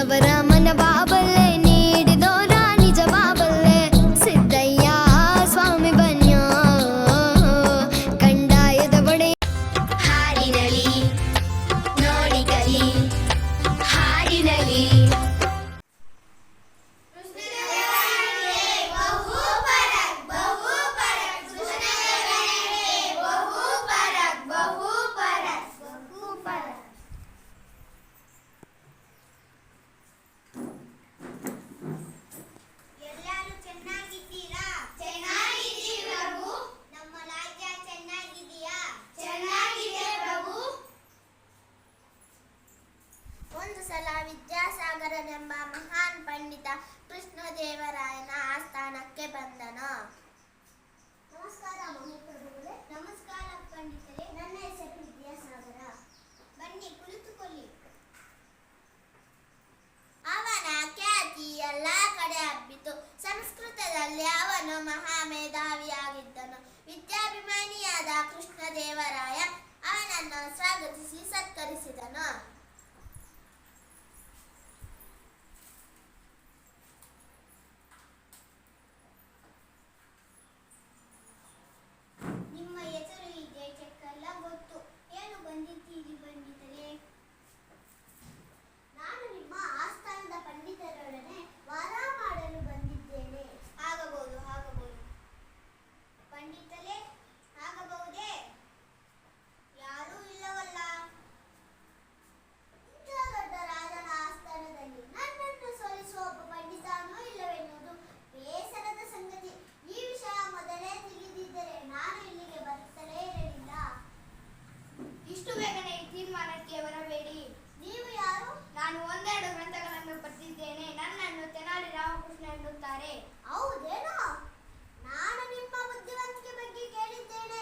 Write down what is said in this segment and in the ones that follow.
ನನ್ನವರ ಮನ ಬಾಬಲ್ಲೆ ನೀಡಿದೋರ ನಿಜ ಬಾಬಲ್ಲೆ ಸಿದ್ದಯ್ಯ ಸ್ವಾಮಿ ಬನ್ಯ ಕಂಡಾಯದ ಬಡೆ ಹಾಡಿನಲಿ ನೋಡಿ ಕಲಿ ಹಾಡಿನಲಿ ವಿದ್ಯಾಸಾಗರನೆಂಬ ಮಹಾನ್ ಪಂಡಿತ ಕೃಷ್ಣದೇವರಾಯನ ಆಸ್ಥಾನಕ್ಕೆ ಬಂದನು. ನಮಸ್ಕಾರ ಮಹಾಪ್ರಭುಗಳೇ. ನಮಸ್ಕಾರ ಪಂಡಿತರೇ. ನನ್ನ ಹೆಸರು ವಿದ್ಯಾಸಾಗರ. ಬನ್ನಿ ಕುಳಿತುಕೊಳ್ಳಿ. ಅವನ ಖ್ಯಾತಿ ಎಲ್ಲ ಕಡೆ ಹಬ್ಬಿತು. ಸಂಸ್ಕೃತದಲ್ಲಿ ಅವನು ಮಹಾಮೇಧಾವಿಯಾಗಿದ್ದನು. ವಿದ್ಯಾಭಿಮಾನಿಯಾದ ಕೃಷ್ಣದೇವರಾಯ ಅವನನ್ನು ಸ್ವಾಗತಿಸಿ ಸತ್ಕರಿಸಿದನು. ನಿಮ್ಮ ಹೆಸರು ಇದೆ, ಚೆಕ್ಕೆಲ್ಲ ಗೊತ್ತು. ಏನು ಬಂದಿದ್ದೀರಿ ಪಂಡಿತರೇ? ನಾನು ನಿಮ್ಮ ಆಸ್ಥಾನದ ಪಂಡಿತರೊಡನೆ ವಾದ ಮಾಡಲು ಬಂದಿದ್ದೇನೆ. ಆಗಬಹುದು ಆಗಬಹುದು ಪಂಡಿತರೇ, ಆಗಬಹುದೇ? ಯಾರೂ ಇಲ್ಲವಲ್ಲ. ಇಂಥ ದೊಡ್ಡ ರಾಜನ ಆಸ್ಥಾನದಲ್ಲಿ ನನ್ನನ್ನು ಸೋಲಿಸುವ ಒಬ್ಬ ಪಂಡಿತನೂ ಇಲ್ಲವೆನ್ನುವುದು ಬೇಸರದ ಸಂಗತಿ. ಈ ವಿಷಯ ಮೊದಲೇ ತಿಳಿದಿದ್ದರೆ ನಾನು ಇಲ್ಲಿಗೆ ಬರುತ್ತಲೇ ಇರಲಿಲ್ಲ. ಇಷ್ಟು ಬೇಗನೆ ಈ ತೀರ್ಮಾನಕ್ಕೆ ಬರಬೇಡಿ. ನೀವು ಯಾರು? ನಾನು ಒಂದೆರಡು ಗ್ರಂಥಗಳನ್ನು ಬರೆದಿದ್ದೇನೆ. ನನ್ನನ್ನು ತೆನಾಲಿ ರಾಮಕೃಷ್ಣ ಎನ್ನುತ್ತಾರೆ. ಹೌದೇನೋ? ನಾನು ನಿಮ್ಮ ಬುದ್ಧಿವಂತಿಕೆ ಬಗ್ಗೆ ಕೇಳಿದ್ದೇನೆ.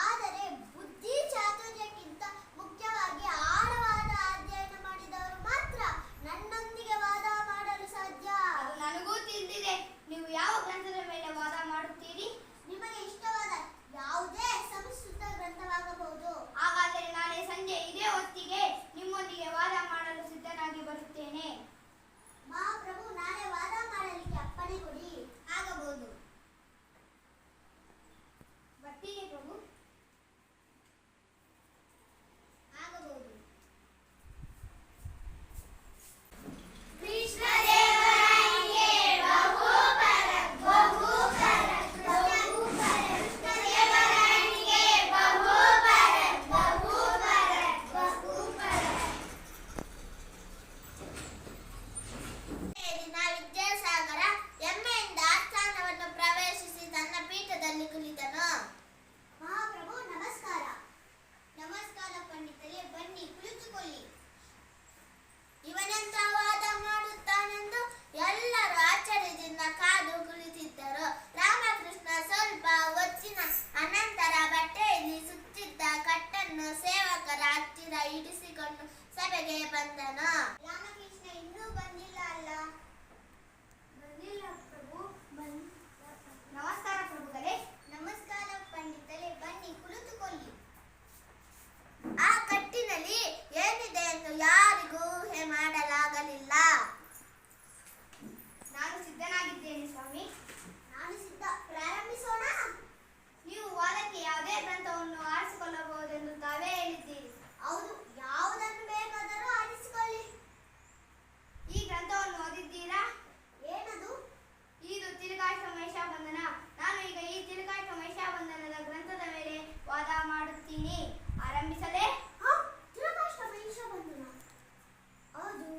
ಆದರೆ ಬುದ್ಧಿ ಚಾತುರ್ಯಕ್ಕಿಂತ ಮುಖ್ಯವಾಗಿ ಆಳವಾದ ಅಧ್ಯಯನ ಮಾಡಿದವರು ಮಾತ್ರ ನನ್ನೊಂದಿಗೆ ವಾದ ಮಾಡಲು ಸಾಧ್ಯ. ನನಗೂ ತಿಳಿದಿದೆ. ನೀವು ಯಾವ ಗ್ರಂಥದ ಮೇಲೆ ವಾದ ಮಾಡುತ್ತೀರಿ? ನಿಮಗೆ ಇಷ್ಟವಾದ ಯಾವುದೇ ಸಂಸ್ಕೃತ ಗ್ರಂಥವಾಗಬಹುದು. ಹಾಗಾದರೆ ನಾಳೆ ಸಂಜೆ ಇದೇ ಹೊತ್ತಿಗೆ ನಿಮ್ಮೊಂದಿಗೆ ವಾದ ಮಾಡಲು ಸಿದ್ಧನಾಗಿ ಬರುತ್ತೇನೆ. ಮಹಾಪ್ರಭು, ನಾಳೆ ವಾದ ಮಾಡಲಿಕ್ಕೆ ಅಪ್ಪಣೆ ಕೊಡಿ. ಆಗಬಹುದು. ಬರ್ತೀನಿ ಪ್ರಭು. ಆಗಬಹುದು. ವಿದ್ಯಾಸಾಗರ ಹೆಮ್ಮೆಯಿಂದ ಆಸ್ಥಾನವನ್ನು ಪ್ರವೇಶಿಸಿ ತನ್ನ ಪೀಠದಲ್ಲಿ ಕುಳಿತನು. ಮಹಾಪ್ರಭು ನಮಸ್ಕಾರ. ನಮಸ್ಕಾರ ಪಂಡಿತರೇ. ಬನ್ನಿ ಕುಳಿತುಕೊಳ್ಳಿ. ಇವನೆಂತ ವಾದ ಮಾಡುತ್ತಾನೆಂದು ಎಲ್ಲರೂ ಆಶ್ಚರ್ಯದಿಂದ ಕಾದು ಕುಳಿತಿದ್ದರು. ರಾಮಕೃಷ್ಣ ಸ್ವಲ್ಪ ಹೊತ್ತಿನ ಅನಂತರ ಬಟ್ಟೆಯಲ್ಲಿ ಸುತ್ತಿದ್ದ ಕಟ್ಟನ್ನು ಸೇವಕರ ಹತ್ತಿರ ಇಡಿಸಿಕೊಂಡು ಸಭೆಗೆ ಬಂದನು. ರಾಮಕೃಷ್ಣ ಇನ್ನೂ ಬಂದಿಲ್ಲ ಅಲ್ಲ? ಬಂದಿಲ್ಲ ಪ್ರಭು. ನಮಸ್ಕಾರ ಪ್ರಭುಗಳೇ. ನಮಸ್ಕಾರ ಪಂಡಿತರೇ. ಬನ್ನಿ ಕುಳಿತುಕೊಳ್ಳಿ. ಆ ಕಟ್ಟಿನಲ್ಲಿ ಏನಿದೆ ಎಂದು ಯಾರಿಗೂ ಊಹೆ ಮಾಡಲಾಗಲಿಲ್ಲ. ನಾನು ಸಿದ್ಧನಾಗಿದ್ದೇನೆ ಸ್ವಾಮಿ. ನಾನು ಸಿದ್ಧ. ಪ್ರಾರಂಭಿಸೋಣ. ನೀವು ವಾದಕ್ಕೆ ಯಾವುದೇ ಗ್ರಂಥವನ್ನು ಆರಿಸಿಕೊಳ್ಳಬಹುದೆಂದು ತಾವೇ ಹೇಳಿದ್ದೀರಿ. ಹೌದು, ಯಾವುದನ್ನು ಬೇಕಾದರೂ ಆರಿಸಿಕೊಳ್ಳಿ. ಈ ಗ್ರಂಥವನ್ನು ಓದಿದ್ದೀರಾ? ಏನದು? ಇದು ತಿಲಕಾಶ್ವಮೇಷಾಬಂಧನ. ನಾನು ಈಗ ಈ ತಿಲಕಾಶ್ವಮೇಷಾಬಂಧನದ ಗ್ರಂಥದ ಮೇಲೆ ವಾದ ಮಾಡುತ್ತೀನಿ. ಆರಂಭಿಸಲೇ? ತಿಲಕಾಶ್ವಮೇಷಾಬಂಧನ? ಅದು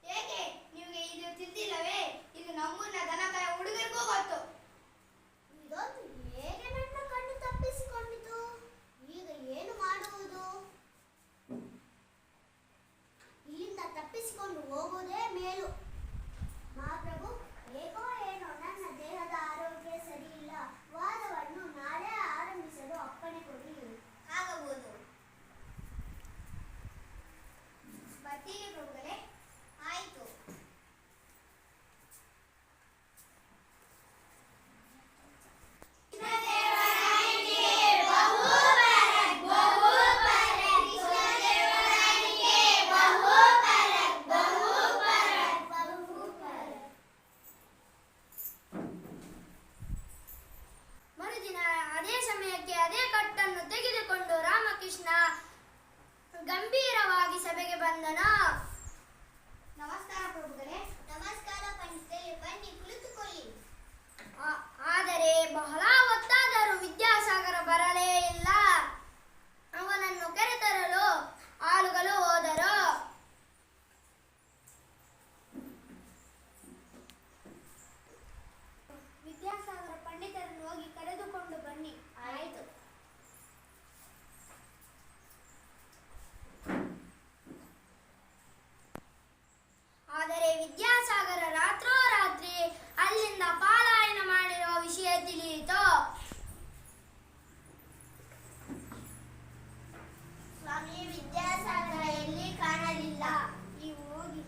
ಏಕೆ ನಿಮಗೆ ಇದು ತಿಳಿದಿಲ್ಲವೇ? ಇದು ನಮ್ಮನ್ನ ದನಕರ ಹುಡುಗರಿಗೂ ಗೊತ್ತು. ಇದೊಂದು ಹೇಗೆ ನನ್ನ ಕಣ್ಣು ತಪ್ಪಿಸಿಕೊಂಡಿತು? ಈಗ ಏನು ಮಾಡುವುದು? ಇಲ್ಲಿಂದ ತಪ್ಪಿಸಿಕೊಂಡು ಹೋಗುವುದೇ ಮೇಲು. ಮಹಾಪ್ರಭು, ಹೇಗೋ ಏನೋ ನನ್ನ ದೇಹದ ಆರೋಗ್ಯ ಸರಿಯಿಲ್ಲ. ವಾದವನ್ನು ನಾಳೆ ಆರಂಭಿಸಲು ಅಪ್ಪಣೆ ಕೊಡಿ. ಆಗಬಹುದು. ಬರ್ತೀನಿ ಪ್ರಭುಗಳೇ. ಆಯಿತು. ಹೋಗಿ